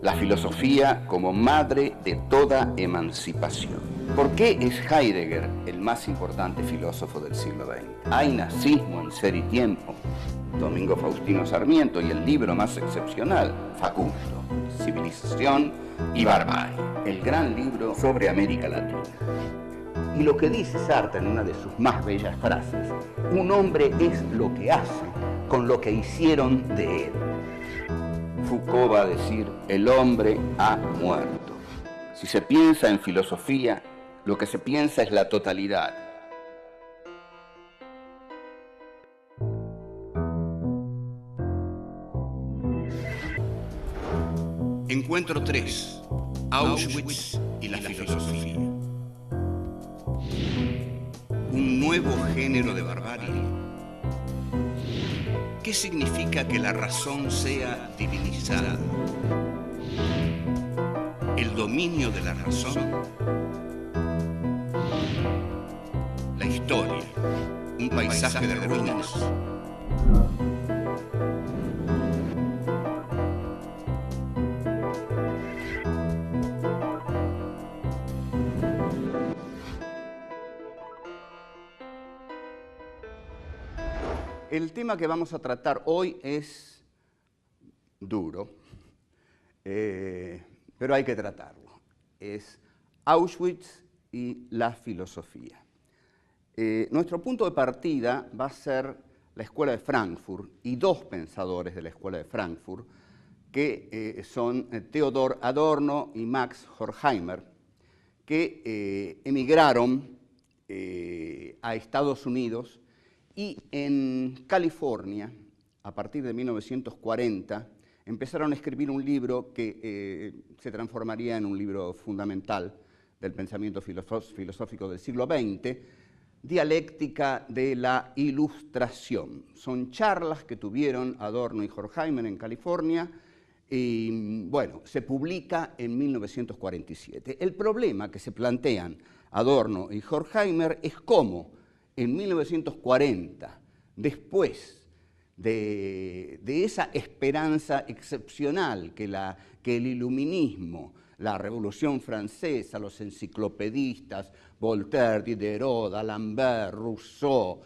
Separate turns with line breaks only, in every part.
La filosofía como madre de toda emancipación. ¿Por qué es Heidegger el más importante filósofo del siglo XX? Hay nazismo en Ser y Tiempo, Domingo Faustino Sarmiento, y el libro más excepcional, Facundo, Civilización y Barbarie, el gran libro sobre América Latina. Y lo que dice Sartre en una de sus más bellas frases: un hombre es lo que hace con lo que hicieron de él. Foucault va a decir: el hombre ha muerto. Si se piensa en filosofía, lo que se piensa es la totalidad. Encuentro 3. Auschwitz y la filosofía. Un nuevo género de barbarie. ¿Qué significa que la razón sea divinizada? ¿El dominio de la razón? La historia, un paisaje de ruinas. El tema que vamos a tratar hoy es duro, pero hay que tratarlo. Es Auschwitz y la filosofía. Nuestro punto de partida va a ser la Escuela de Frankfurt y dos pensadores de la Escuela de Frankfurt, que son Theodor Adorno y Max Horkheimer, que emigraron a Estados Unidos. Y en California, a partir de 1940, empezaron a escribir un libro que se transformaría en un libro fundamental del pensamiento filosófico del siglo XX, Dialéctica de la Ilustración. Son charlas que tuvieron Adorno y Horkheimer en California y, bueno, se publica en 1947. El problema que se plantean Adorno y Horkheimer es cómo en 1940, después de esa esperanza excepcional que el iluminismo, la Revolución Francesa, los enciclopedistas, Voltaire, Diderot, D'Alembert, Rousseau,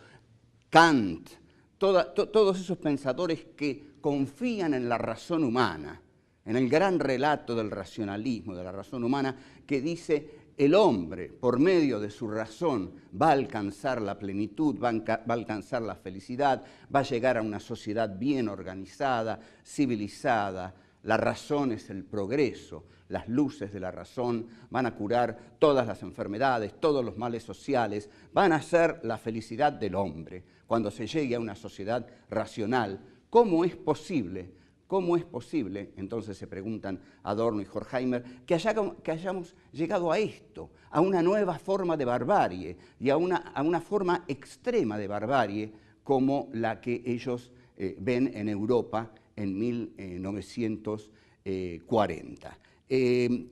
Kant, todos esos pensadores que confían en la razón humana, en el gran relato del racionalismo, de la razón humana, que dice: el hombre, por medio de su razón, va a alcanzar la plenitud, va a alcanzar la felicidad, va a llegar a una sociedad bien organizada, civilizada. La razón es el progreso, las luces de la razón van a curar todas las enfermedades, todos los males sociales, van a ser la felicidad del hombre cuando se llegue a una sociedad racional. ¿Cómo es posible? ¿Cómo es posible, entonces se preguntan Adorno y Horkheimer, que hayamos llegado a esto, a una nueva forma de barbarie y a una forma extrema de barbarie como la que ellos ven en Europa en 1940?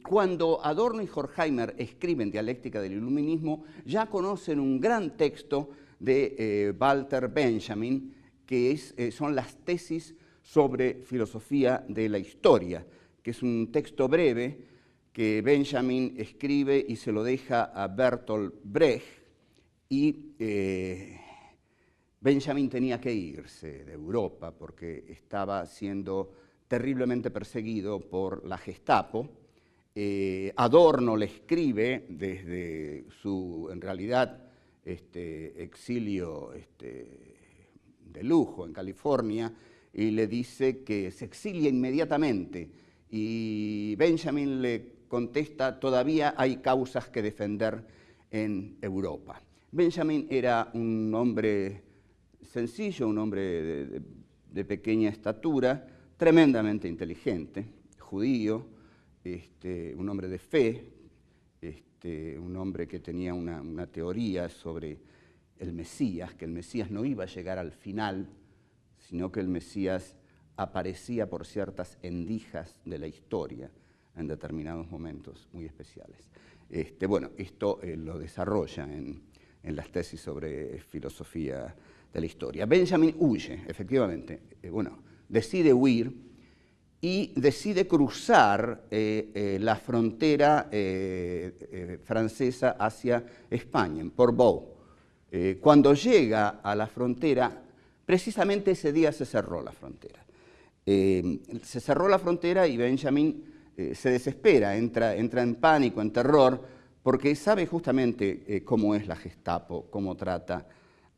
Cuando Adorno y Horkheimer escriben Dialéctica del Iluminismo, ya conocen un gran texto de Walter Benjamin, que son las tesis sobre filosofía de la historia, que es un texto breve que Benjamin escribe y se lo deja a Bertolt Brecht, y Benjamin tenía que irse de Europa porque estaba siendo terriblemente perseguido por la Gestapo. Adorno le escribe desde su, en realidad, exilio de lujo en California, y le dice que se exilia inmediatamente. Y Benjamin le contesta: todavía hay causas que defender en Europa. Benjamin era un hombre sencillo, un hombre de pequeña estatura, tremendamente inteligente, judío, un hombre de fe, un hombre que tenía una teoría sobre el Mesías, que el Mesías no iba a llegar al final, sino que el Mesías aparecía por ciertas endijas de la historia en determinados momentos muy especiales. Bueno, esto lo desarrolla en las tesis sobre filosofía de la historia. Benjamin huye, efectivamente, decide huir, y decide cruzar la frontera francesa hacia España, en Portbou. Cuando llega a la frontera, precisamente ese día se cerró la frontera. Se cerró la frontera y Benjamin se desespera, entra en pánico, en terror, porque sabe justamente cómo es la Gestapo, cómo trata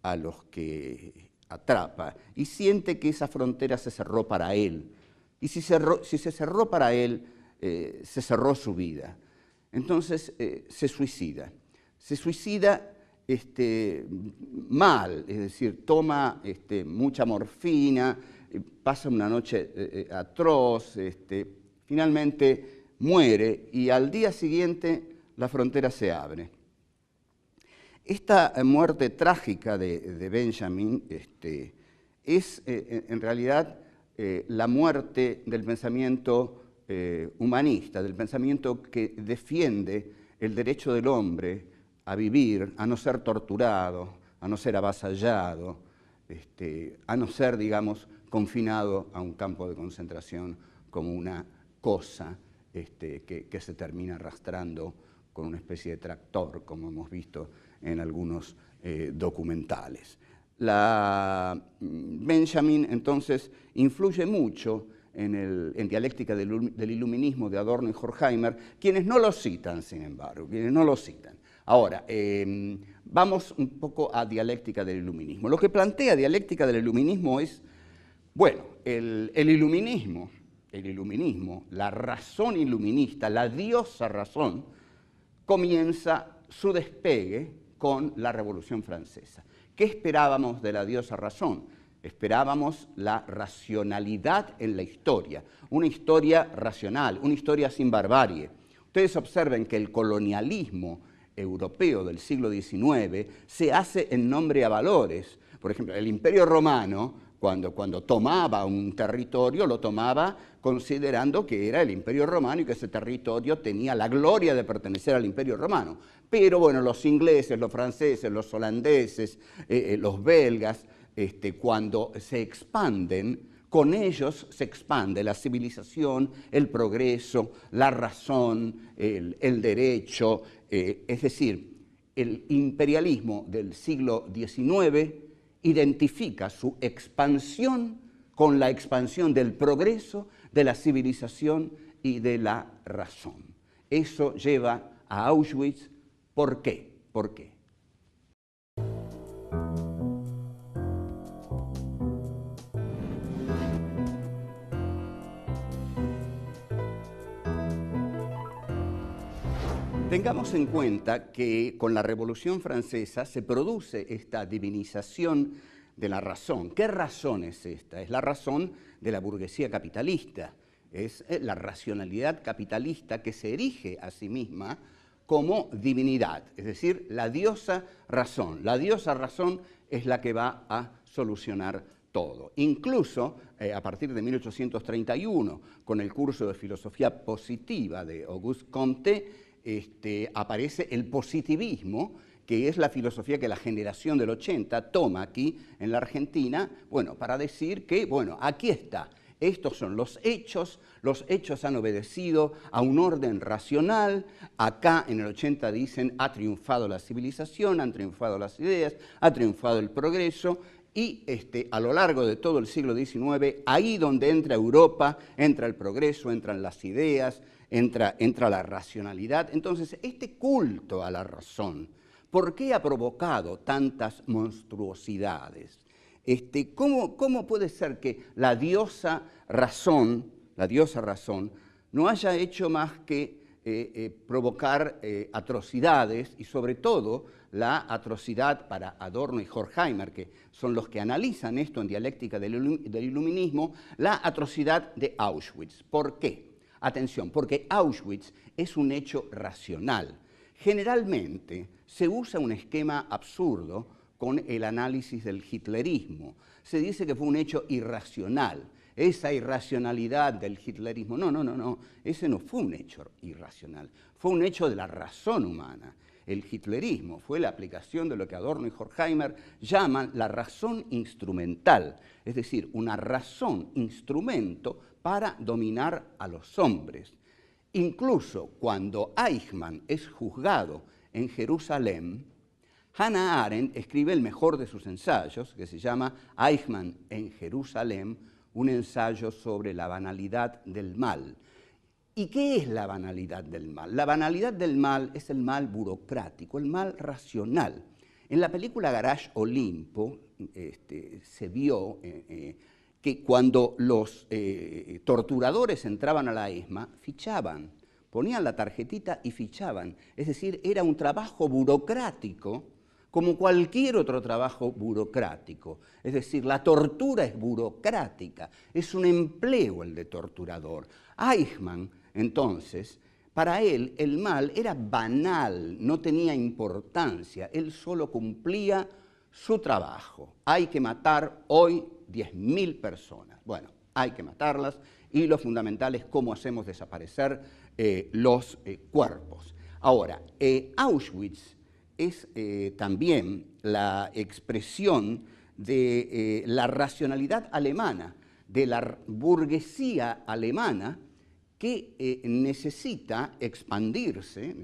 a los que atrapa, y siente que esa frontera se cerró para él. Y si se cerró para él, se cerró su vida. Entonces se suicida. Se suicida mal, es decir, toma mucha morfina, pasa una noche atroz, finalmente muere y al día siguiente la frontera se abre. Esta muerte trágica de Benjamin es en realidad la muerte del pensamiento humanista, del pensamiento que defiende el derecho del hombre a vivir, a no ser torturado, a no ser avasallado, a no ser, digamos, confinado a un campo de concentración como una cosa que se termina arrastrando con una especie de tractor, como hemos visto en algunos documentales. Benjamin, entonces, influye mucho en Dialéctica del Iluminismo de Adorno y Horkheimer, quienes no lo citan, sin embargo, quienes no lo citan. Ahora, vamos un poco a Dialéctica del Iluminismo. Lo que plantea Dialéctica del Iluminismo es, bueno, el iluminismo, la razón iluminista, la diosa razón, comienza su despegue con la Revolución Francesa. ¿Qué esperábamos de la diosa razón? Esperábamos la racionalidad en la historia, una historia racional, una historia sin barbarie. Ustedes observen que el colonialismo europeo del siglo XIX se hace en nombre a valores. Por ejemplo, el Imperio Romano, cuando tomaba un territorio, lo tomaba considerando que era el Imperio Romano y que ese territorio tenía la gloria de pertenecer al Imperio Romano. Pero bueno, los ingleses, los franceses, los holandeses, los belgas, cuando se expanden, con ellos se expande la civilización, el progreso, la razón, el derecho, es decir, el imperialismo del siglo XIX identifica su expansión con la expansión del progreso, de la civilización y de la razón. Eso lleva a Auschwitz. ¿Por qué? ¿Por qué? Tengamos en cuenta que con la Revolución Francesa se produce esta divinización de la razón. ¿Qué razón es esta? Es la razón de la burguesía capitalista. Es la racionalidad capitalista que se erige a sí misma como divinidad, es decir, la diosa razón. La diosa razón es la que va a solucionar todo. Incluso a partir de 1831, con el curso de filosofía positiva de Auguste Comte, aparece el positivismo, que es la filosofía que la generación del 80 toma aquí en la Argentina, bueno, para decir que, bueno, aquí está, estos son los hechos han obedecido a un orden racional, acá en el 80 dicen, ha triunfado la civilización, han triunfado las ideas, ha triunfado el progreso, y a lo largo de todo el siglo XIX, ahí donde entra Europa, entra el progreso, entran las ideas, entra la racionalidad. Entonces, este culto a la razón, ¿por qué ha provocado tantas monstruosidades? ¿Cómo puede ser que la diosa razón no haya hecho más que provocar atrocidades, y sobre todo la atrocidad para Adorno y Horkheimer, que son los que analizan esto en Dialéctica del Iluminismo, la atrocidad de Auschwitz? ¿Por qué? Atención, porque Auschwitz es un hecho racional. Generalmente se usa un esquema absurdo con el análisis del hitlerismo. Se dice que fue un hecho irracional. Esa irracionalidad del hitlerismo, no, ese no fue un hecho irracional, fue un hecho de la razón humana. el hitlerismo, fue la aplicación de lo que Adorno y Horkheimer llaman la razón instrumental, es decir, una razón, instrumento para dominar a los hombres. Incluso cuando Eichmann es juzgado en Jerusalén, Hannah Arendt escribe el mejor de sus ensayos, que se llama Eichmann en Jerusalén, un ensayo sobre la banalidad del mal. ¿Y qué es la banalidad del mal? La banalidad del mal es el mal burocrático, el mal racional. En la película Garage Olimpo se vio que cuando los torturadores entraban a la ESMA, fichaban, ponían la tarjetita y fichaban. Es decir, era un trabajo burocrático como cualquier otro trabajo burocrático. Es decir, la tortura es burocrática, es un empleo el de torturador. Eichmann, entonces, para él el mal era banal, no tenía importancia, él solo cumplía su trabajo. Hay que matar hoy 10.000 personas. Bueno, hay que matarlas y lo fundamental es cómo hacemos desaparecer los cuerpos. Ahora, Auschwitz es también la expresión de la racionalidad alemana, de la burguesía alemana que necesita expandirse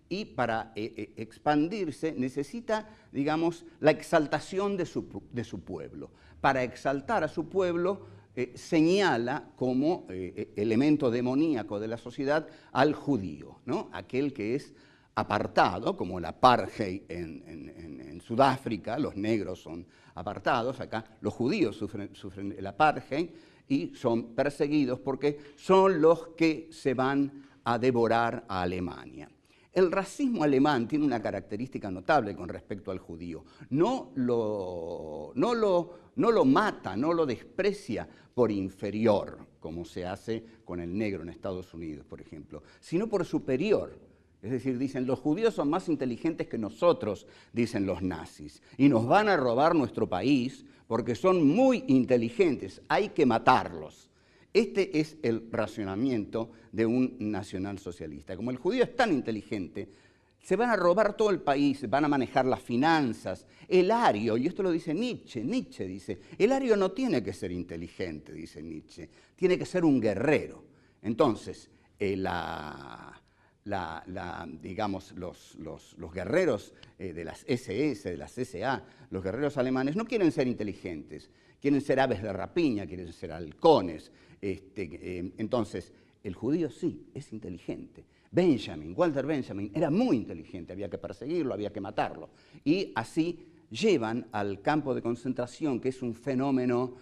y para expandirse necesita, digamos, la exaltación de su pueblo. Para exaltar a su pueblo señala como elemento demoníaco de la sociedad al judío, ¿no? Aquel que es apartado, como el apartheid en Sudáfrica, los negros son apartados, acá los judíos sufren el apartheid y son perseguidos porque son los que se van a devorar a Alemania. El racismo alemán tiene una característica notable con respecto al judío. No lo mata, no lo desprecia por inferior, como se hace con el negro en Estados Unidos, por ejemplo, sino por superior. Es decir, dicen, los judíos son más inteligentes que nosotros, dicen los nazis, y nos van a robar nuestro país porque son muy inteligentes, hay que matarlos. Este es el racionamiento de un nacionalsocialista. Como el judío es tan inteligente, se van a robar todo el país, van a manejar las finanzas. El ario, y esto lo dice Nietzsche dice, el ario no tiene que ser inteligente, dice Nietzsche, tiene que ser un guerrero. Entonces, digamos, los guerreros de las SS, de las SA, los guerreros alemanes, no quieren ser inteligentes, quieren ser aves de rapiña, quieren ser halcones. Entonces, el judío sí, es inteligente. Walter Benjamin, era muy inteligente, había que perseguirlo, había que matarlo. Y así llevan al campo de concentración, que es un fenómeno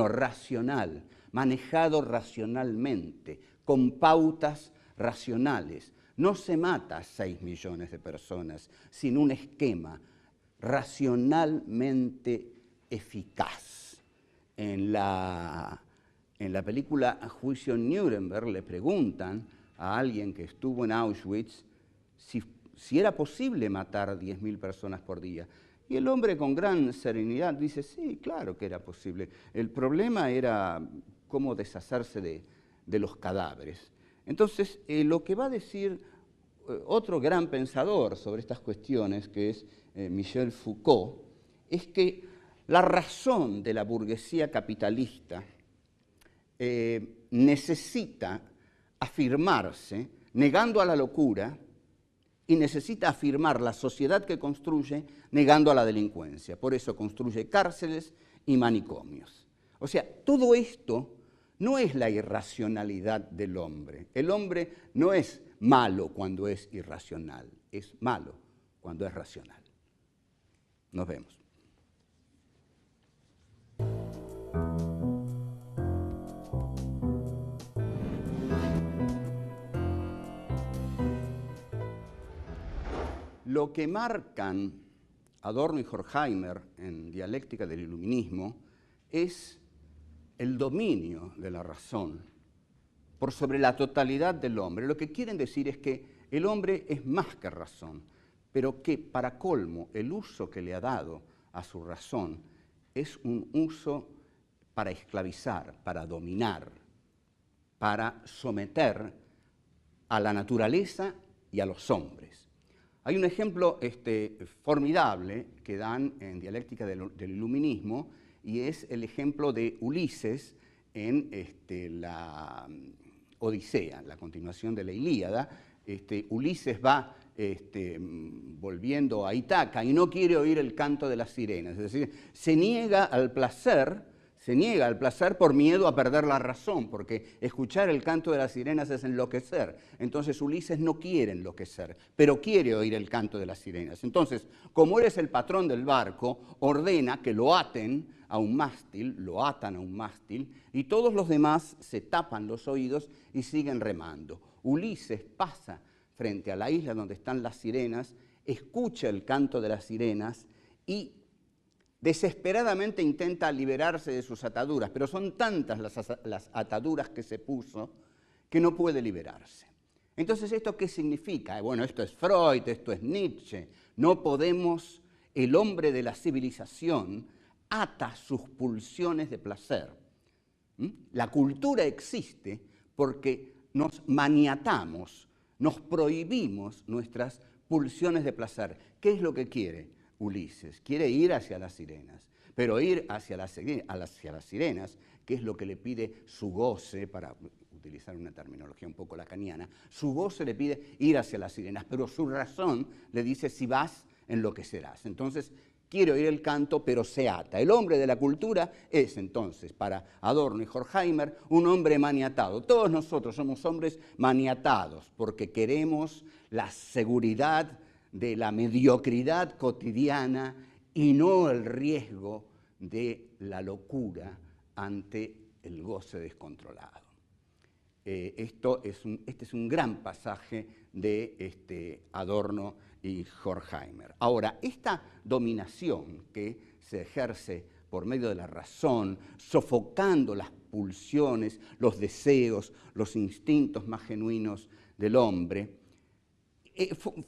racional, manejado racionalmente, con pautas racionales. No se mata a 6 millones de personas sin un esquema racionalmente eficaz. En la película Juicio en Nuremberg le preguntan a alguien que estuvo en Auschwitz si era posible matar a 10.000 personas por día. Y el hombre con gran serenidad dice, sí, claro que era posible. El problema era cómo deshacerse de los cadáveres. Entonces, lo que va a decir otro gran pensador sobre estas cuestiones, que es Michel Foucault, es que la razón de la burguesía capitalista necesita afirmarse negando a la locura y necesita afirmar la sociedad que construye negando a la delincuencia. Por eso construye cárceles y manicomios. O sea, todo esto no es la irracionalidad del hombre. El hombre no es malo cuando es irracional, es malo cuando es racional. Nos vemos. Lo que marcan Adorno y Horkheimer en Dialéctica del Iluminismo es el dominio de la razón por sobre la totalidad del hombre. Lo que quieren decir es que el hombre es más que razón, pero que para colmo el uso que le ha dado a su razón es un uso para esclavizar, para dominar, para someter a la naturaleza y a los hombres. Hay un ejemplo formidable que dan en Dialéctica del Iluminismo, y es el ejemplo de Ulises en la Odisea, la continuación de la Ilíada. Ulises va volviendo a Ítaca y no quiere oír el canto de las sirenas, es decir, se niega al placer por miedo a perder la razón, porque escuchar el canto de las sirenas es enloquecer. Entonces Ulises no quiere enloquecer, pero quiere oír el canto de las sirenas. Entonces, como él es el patrón del barco, ordena que lo aten a un mástil, lo atan a un mástil, y todos los demás se tapan los oídos y siguen remando. Ulises pasa frente a la isla donde están las sirenas, escucha el canto de las sirenas y desesperadamente intenta liberarse de sus ataduras, pero son tantas las ataduras que se puso que no puede liberarse. Entonces, ¿esto qué significa? Bueno, esto es Freud, esto es Nietzsche. No podemos, el hombre de la civilización ata sus pulsiones de placer. La cultura existe porque nos maniatamos, nos prohibimos nuestras pulsiones de placer. ¿Qué es lo que quiere Ulises? Quiere ir hacia las sirenas, pero ir hacia las sirenas, que es lo que le pide su goce, para utilizar una terminología un poco lacaniana, su goce le pide ir hacia las sirenas, pero su razón le dice: si vas, enloquecerás. Entonces, quiere oír el canto, pero se ata. El hombre de la cultura es, entonces, para Adorno y Horkheimer, un hombre maniatado. Todos nosotros somos hombres maniatados porque queremos la seguridad de la mediocridad cotidiana y no el riesgo de la locura ante el goce descontrolado. Este es un gran pasaje de Adorno y Horkheimer. Ahora, esta dominación que se ejerce por medio de la razón, sofocando las pulsiones, los deseos, los instintos más genuinos del hombre,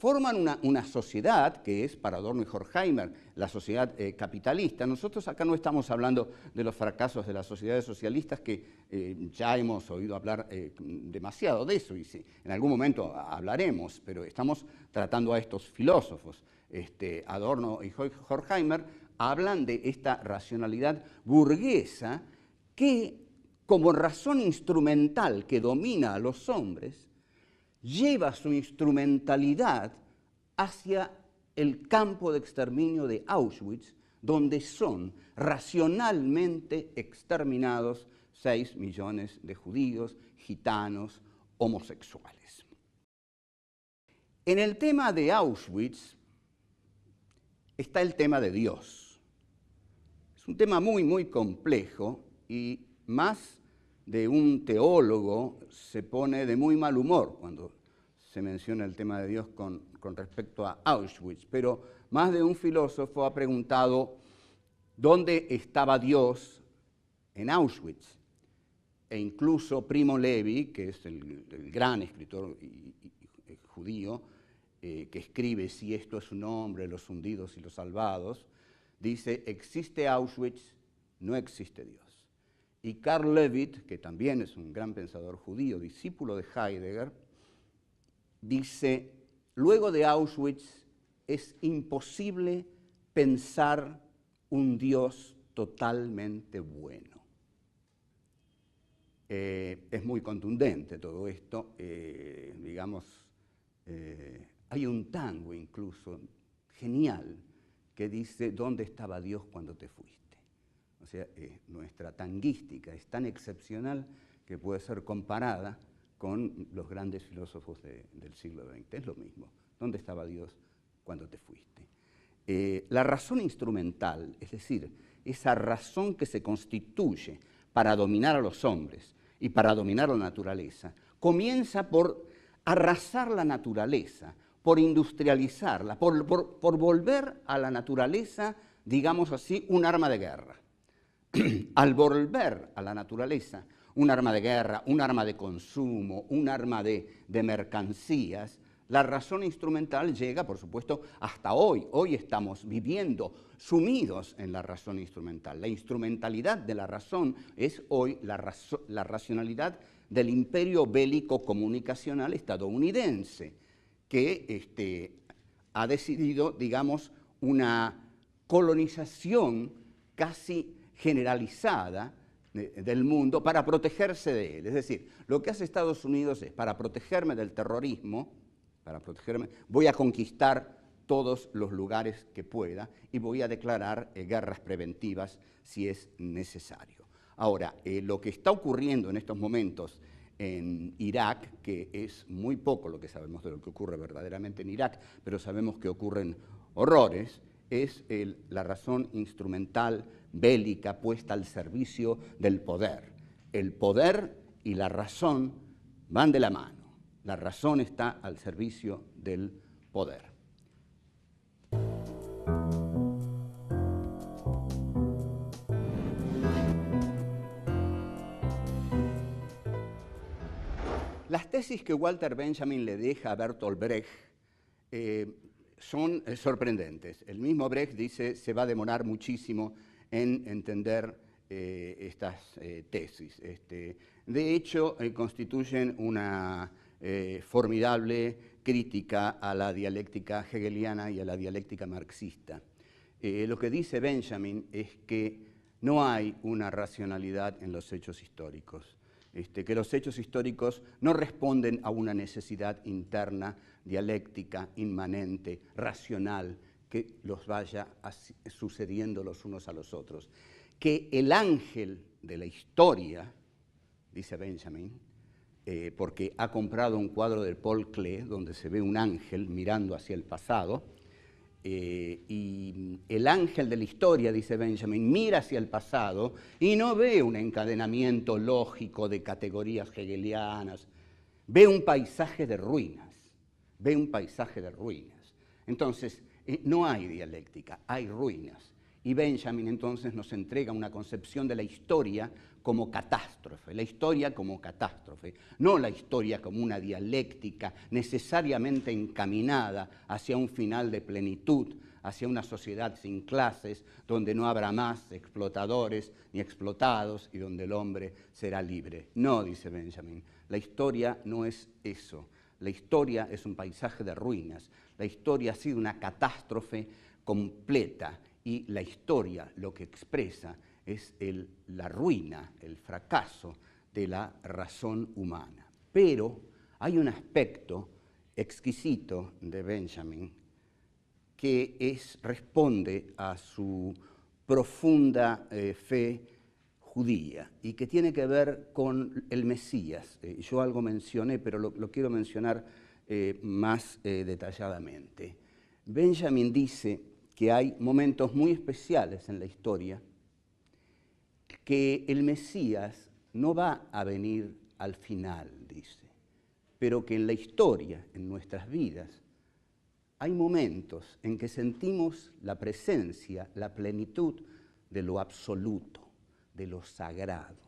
forman una sociedad que es, para Adorno y Horkheimer, la sociedad capitalista. Nosotros acá no estamos hablando de los fracasos de las sociedades socialistas, que ya hemos oído hablar demasiado de eso, y sí, en algún momento hablaremos, pero estamos tratando a estos filósofos. Adorno y Horkheimer hablan de esta racionalidad burguesa que, como razón instrumental que domina a los hombres, lleva su instrumentalidad hacia el campo de exterminio de Auschwitz, donde son racionalmente exterminados 6 millones de judíos, gitanos, homosexuales. En el tema de Auschwitz está el tema de Dios. Es un tema muy, muy complejo, y más de un teólogo se pone de muy mal humor cuando se menciona el tema de Dios con respecto a Auschwitz, pero más de un filósofo ha preguntado dónde estaba Dios en Auschwitz. E incluso Primo Levi, que es el gran escritor judío, que escribe Si esto es un hombre, los hundidos y los salvados, dice: existe Auschwitz, no existe Dios. Y Karl Levitt, que también es un gran pensador judío, discípulo de Heidegger, dice: luego de Auschwitz es imposible pensar un Dios totalmente bueno. Es muy contundente todo esto. Hay un tango incluso genial que dice: ¿dónde estaba Dios cuando te fuiste? O sea, nuestra tanguística es tan excepcional que puede ser comparada con los grandes filósofos del siglo XX. Es lo mismo. ¿Dónde estaba Dios cuando te fuiste? La razón instrumental, es decir, esa razón que se constituye para dominar a los hombres y para dominar la naturaleza, comienza por arrasar la naturaleza, por industrializarla, por volver a la naturaleza, digamos así, un arma de guerra. Al volver a la naturaleza un arma de guerra, un arma de consumo, un arma de mercancías, la razón instrumental llega, por supuesto, hasta hoy. Hoy estamos viviendo sumidos en la razón instrumental. La instrumentalidad de la razón es hoy la racionalidad del imperio bélico comunicacional estadounidense, que ha decidido, digamos, una colonización casi generalizada del mundo para protegerse de él. Es decir, lo que hace Estados Unidos es, para protegerme del terrorismo, voy a conquistar todos los lugares que pueda y voy a declarar guerras preventivas si es necesario. Ahora, lo que está ocurriendo en estos momentos en Irak, que es muy poco lo que sabemos de lo que ocurre verdaderamente en Irak, pero sabemos que ocurren horrores, es la razón instrumental bélica puesta al servicio del poder. El poder y la razón van de la mano. La razón está al servicio del poder. Las tesis que Walter Benjamin le deja a Bertolt Brecht son sorprendentes. El mismo Brecht dice se va a demorar muchísimo en entender estas tesis. De hecho, constituyen una formidable crítica a la dialéctica hegeliana y a la dialéctica marxista. Lo que dice Benjamin es que no hay una racionalidad en los hechos históricos. Que los hechos históricos no responden a una necesidad interna, dialéctica, inmanente, racional, que los vaya sucediendo los unos a los otros. Que el ángel de la historia, dice Benjamin, porque ha comprado un cuadro de Paul Klee donde se ve un ángel mirando hacia el pasado, y el ángel de la historia, dice Benjamin, mira hacia el pasado y no ve un encadenamiento lógico de categorías hegelianas, ve un paisaje de ruinas, ve un paisaje de ruinas. Entonces, no hay dialéctica, hay ruinas. Y Benjamin entonces nos entrega una concepción de la historia como catástrofe, la historia como catástrofe, no la historia como una dialéctica necesariamente encaminada hacia un final de plenitud, hacia una sociedad sin clases, donde no habrá más explotadores ni explotados y donde el hombre será libre. No, dice Benjamin, la historia no es eso. La historia es un paisaje de ruinas. La historia ha sido una catástrofe completa y la historia lo que expresa es la ruina, el fracaso de la razón humana. Pero hay un aspecto exquisito de Benjamin que responde a su profunda fe judía y que tiene que ver con el Mesías. Yo algo mencioné, pero lo quiero mencionar más detalladamente. Benjamin dice que hay momentos muy especiales en la historia, que el Mesías no va a venir al final, dice, pero que en la historia, en nuestras vidas, hay momentos en que sentimos la presencia, la plenitud de lo absoluto, de lo sagrado,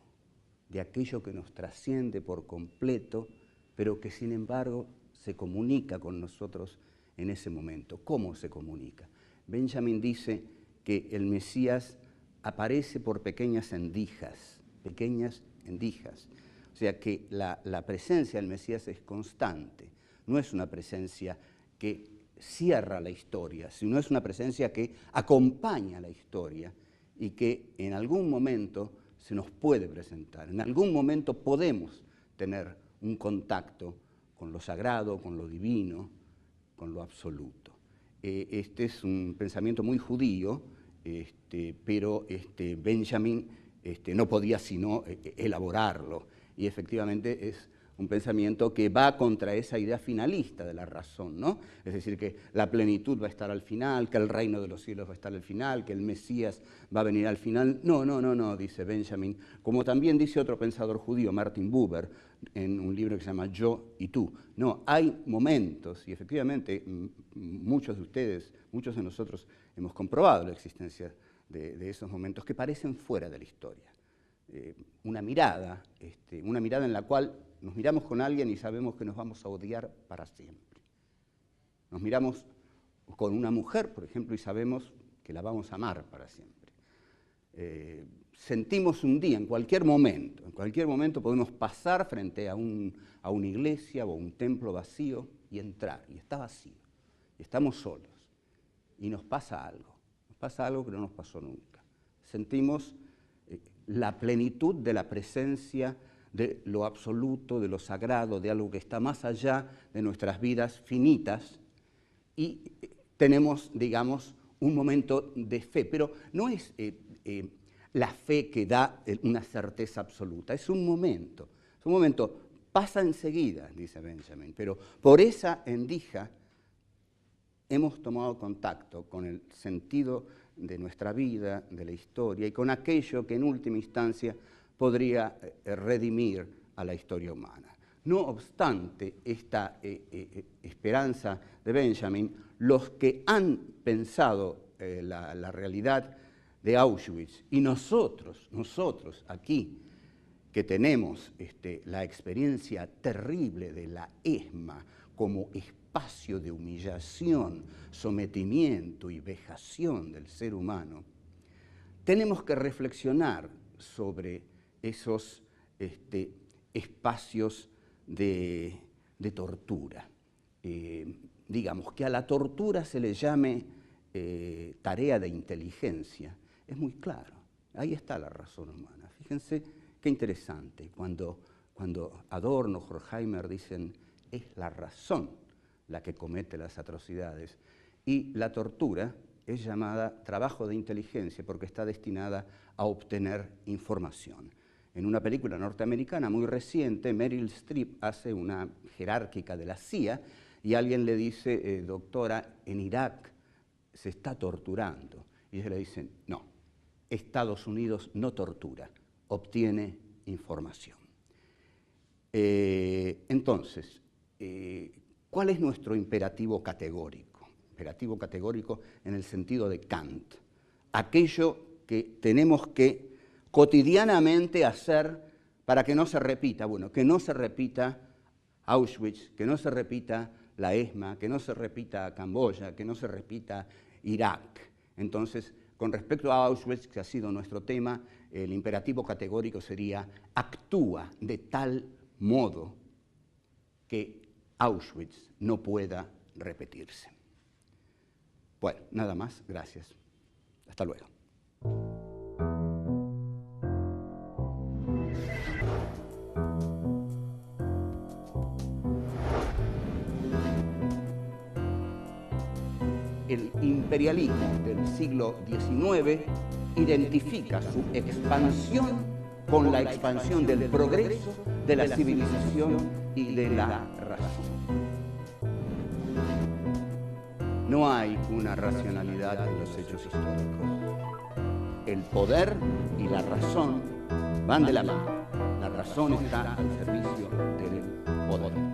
de aquello que nos trasciende por completo, pero que sin embargo se comunica con nosotros en ese momento. ¿Cómo se comunica? Benjamin dice que el Mesías aparece por pequeñas endijas. O sea que la presencia del Mesías es constante, no es una presencia que cierra la historia, sino es una presencia que acompaña la historia y que en algún momento se nos puede presentar, en algún momento podemos tener un contacto con lo sagrado, con lo divino, con lo absoluto. Este es un pensamiento muy judío, pero Benjamin no podía sino elaborarlo, y efectivamente es un pensamiento que va contra esa idea finalista de la razón, ¿no? Es decir, que la plenitud va a estar al final, que el reino de los cielos va a estar al final, que el Mesías va a venir al final. No, dice Benjamin, como también dice otro pensador judío, Martin Buber, en un libro que se llama Yo y tú. No, hay momentos, y efectivamente muchos de ustedes, muchos de nosotros hemos comprobado la existencia de esos momentos que parecen fuera de la historia. Una mirada en la cual nos miramos con alguien y sabemos que nos vamos a odiar para siempre. Nos miramos con una mujer, por ejemplo, y sabemos que la vamos a amar para siempre. sentimos un día, en cualquier momento podemos pasar frente a una iglesia o a un templo vacío y entrar, y está vacío, y estamos solos, y nos pasa algo que no nos pasó nunca. Sentimos la plenitud de la presencia de lo absoluto, de lo sagrado, de algo que está más allá de nuestras vidas finitas, y tenemos, digamos, un momento de fe, pero no es la fe que da una certeza absoluta, es un momento, pasa enseguida, dice Benjamin, pero por esa endija hemos tomado contacto con el sentido de nuestra vida, de la historia, y con aquello que en última instancia podría redimir a la historia humana. No obstante esta esperanza de Benjamin, los que han pensado la realidad de Auschwitz, y nosotros aquí, que tenemos la experiencia terrible de la ESMA como espacio de humillación, sometimiento y vejación del ser humano, tenemos que reflexionar sobre esos espacios de tortura. Digamos, que a la tortura se le llame tarea de inteligencia, es muy claro. Ahí está la razón humana. Fíjense qué interesante, cuando Adorno, Horkheimer dicen es la razón la que comete las atrocidades, y la tortura es llamada trabajo de inteligencia porque está destinada a obtener información. En una película norteamericana muy reciente, Meryl Streep hace una jerárquica de la CIA y alguien le dice, doctora, en Irak se está torturando. Y ella le dice, no, Estados Unidos no tortura, obtiene información. Entonces, ¿cuál es nuestro imperativo categórico? Imperativo categórico en el sentido de Kant. Aquello que tenemos que cotidianamente hacer para que no se repita. Bueno, que no se repita Auschwitz, que no se repita la ESMA, que no se repita Camboya, que no se repita Irak. Entonces, con respecto a Auschwitz, que ha sido nuestro tema, el imperativo categórico sería actúa de tal modo que Auschwitz no pueda repetirse. Bueno, nada más, gracias. Hasta luego. El imperialismo del siglo XIX identifica su expansión con la expansión del progreso, de la civilización y de la razón. No hay una racionalidad en los hechos históricos. El poder y la razón van de la mano. La razón está al servicio del poder.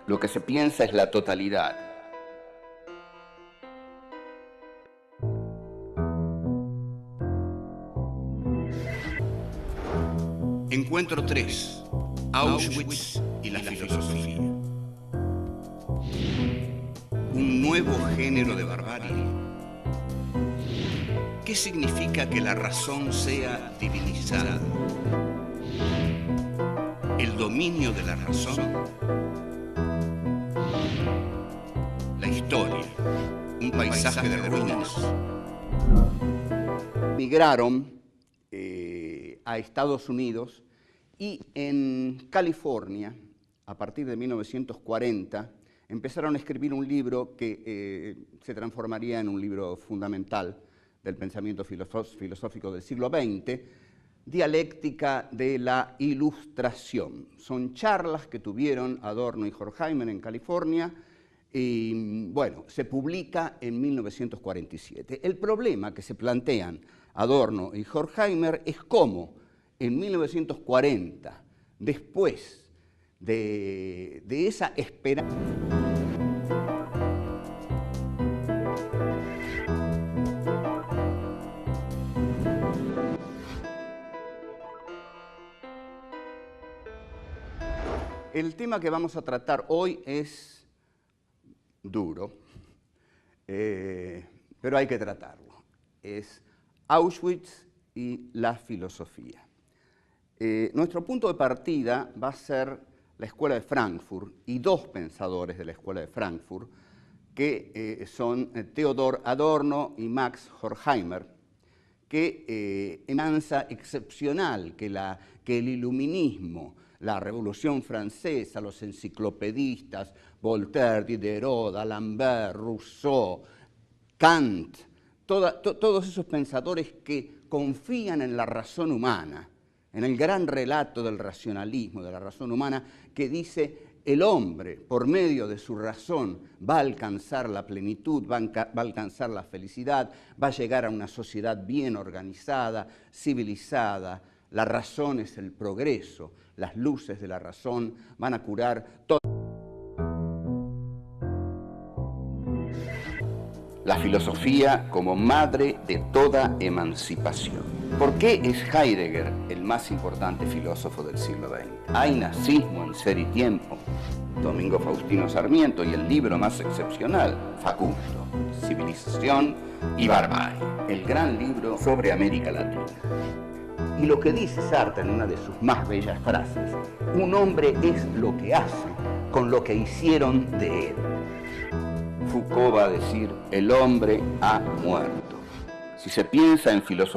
Lo que se piensa es la totalidad. Encuentro 3. Auschwitz y la filosofía. Un nuevo género de barbarie. ¿Qué significa que la razón sea divinizada? El dominio de la razón. La historia, un paisaje de ruinas. Migraron a Estados Unidos y en California, a partir de 1940, empezaron a escribir un libro que se transformaría en un libro fundamental del pensamiento filosófico del siglo XX, Dialéctica de la Ilustración. Son charlas que tuvieron Adorno y Horkheimer en California y, bueno, se publica en 1947. El problema que se plantean Adorno y Horkheimer es cómo en 1940, después de esa esperanza. El tema que vamos a tratar hoy es duro, pero hay que tratarlo. Es Auschwitz y la filosofía. Nuestro punto de partida va a ser la Escuela de Frankfurt y dos pensadores de la Escuela de Frankfurt, que son Theodor Adorno y Max Horkheimer, que enanza excepcional que el iluminismo, la Revolución Francesa, los enciclopedistas, Voltaire, Diderot, D'Alembert, Rousseau, Kant, todos esos pensadores que confían en la razón humana, en el gran relato del racionalismo, de la razón humana, que dice el hombre, por medio de su razón, va a alcanzar la plenitud, va a alcanzar la felicidad, va a llegar a una sociedad bien organizada, civilizada. La razón es el progreso, las luces de la razón van a curar todo. La filosofía como madre de toda emancipación. ¿Por qué es Heidegger el más importante filósofo del siglo XX? Hay nazismo en Ser y Tiempo, Domingo Faustino Sarmiento, y el libro más excepcional, Facundo, Civilización y Barbarie, el gran libro sobre América Latina. Y lo que dice Sartre en una de sus más bellas frases: un hombre es lo que hace con lo que hicieron de él. Foucault va a decir: el hombre ha muerto. Si se piensa en filosofía